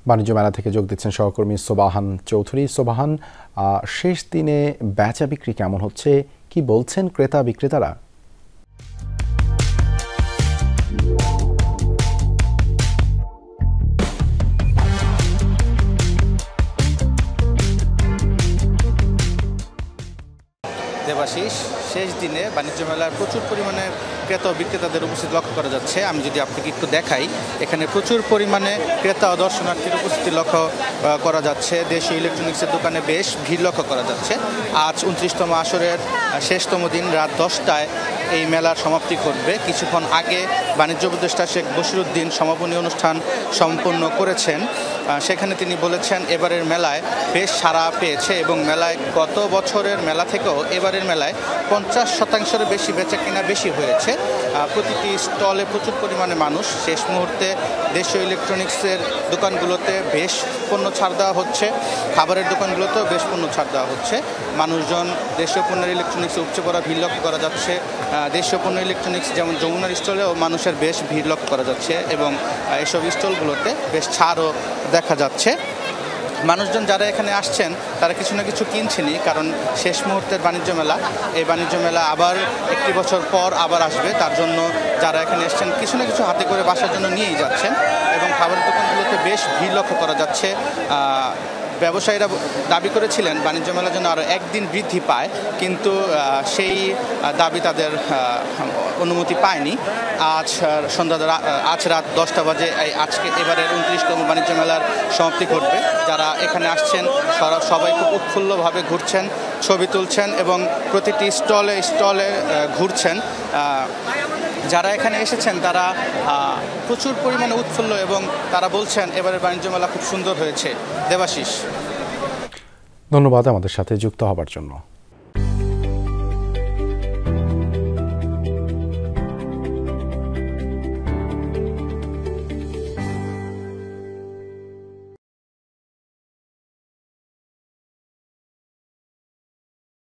বাণিজ্য মেলা থেকে যোগ দিচ্ছেন সহকর্মী সোবাহান চৌধুরী। সোবাহান, শেষ দিনে বেচা বিক্রি কেমন হচ্ছে, কি বলছেন ক্রেতা বিক্রেতারা? দেবাশিস, শেষ দিনে বাণিজ্য মেলার প্রচুর পরিমাণে ক্রেতা ও বিক্রেতাদের উপস্থিতি লক্ষ্য করা যাচ্ছে। আমি যদি আপনাকে একটু দেখাই, এখানে প্রচুর পরিমাণে ক্রেতা ও দর্শনার্থীর উপস্থিতি লক্ষ্য করা যাচ্ছে। দেশীয় ইলেকট্রনিক্সের দোকানে বেশ ভিড় লক্ষ্য করা যাচ্ছে। আজ 29তম আসরের শেষতম দিন রাত 10টায় এই মেলার সমাপ্তি ঘটবে। কিছুক্ষণ আগে বাণিজ্য উপদেষ্টা শেখ বশিরউদ্দিন সমাপনী অনুষ্ঠান সম্পন্ন করেছেন। সেখানে তিনি বলেছেন এবারের মেলায় বেশ সাড়া পেয়েছে এবং মেলায় গত বছরের মেলা থেকেও এবারের মেলায় 50% বেশি বেচাকেনা বেশি হয়েছে। প্রতিটি স্টলে প্রচুর পরিমাণে মানুষ। শেষ মুহূর্তে দেশীয় ইলেকট্রনিক্সের দোকানগুলোতে বেশ পণ্য ছাড় দেওয়া হচ্ছে, খাবারের দোকানগুলোতেও বেশ পণ্য ছাড় দেওয়া হচ্ছে। মানুষজন দেশীয় পণ্যের ইলেকট্রনিক্সে উপচে পড়া ভিড় লক্ষ্য করা যাচ্ছে। দেশীয় পণ্য ইলেকট্রনিক্স যেমন যমুনার স্টলেও মানুষের বেশ ভিড় লক্ষ্য করা যাচ্ছে এবং এসব স্টলগুলোতে বেশ ছাড়ও দেখা যাচ্ছে। মানুষজন যারা এখানে আসছেন তারা কিছু না কিছু কিনছেনই, কারণ শেষ মুহূর্তের বাণিজ্য মেলা। এই বাণিজ্য মেলা আবার একটি বছর পর আবার আসবে, তার জন্য যারা এখানে এসছেন কিছু না কিছু হাতে করে বাসার জন্য নিয়েই যাচ্ছেন এবং খাবারের দোকানগুলোতে বেশ ভিড় লক্ষ্য করা যাচ্ছে। ব্যবসায়ীরা দাবি করেছিলেন বাণিজ্য মেলার জন্য আরও একদিন বৃদ্ধি পায়, কিন্তু সেই দাবি তাদের অনুমতি পায়নি। আজ রাত 10টা বাজে আজকে এবারের 29তম বাণিজ্য মেলার সমাপ্তি ঘটবে। যারা এখানে আসছেন সবাই খুব উৎফুল্লভাবে ঘুরছেন, ছবি তুলছেন এবং প্রতিটি স্টলে ঘুরছেন। যারা এখানে এসেছেন তারা প্রচুর পরিমাণে উৎফুল্ল এবং তারা বলছেন এবারের বাণিজ্য মেলা খুব সুন্দর হয়েছে। দেবাশিস, ধন্যবাদ আমাদের সাথে যুক্ত হবার জন্য।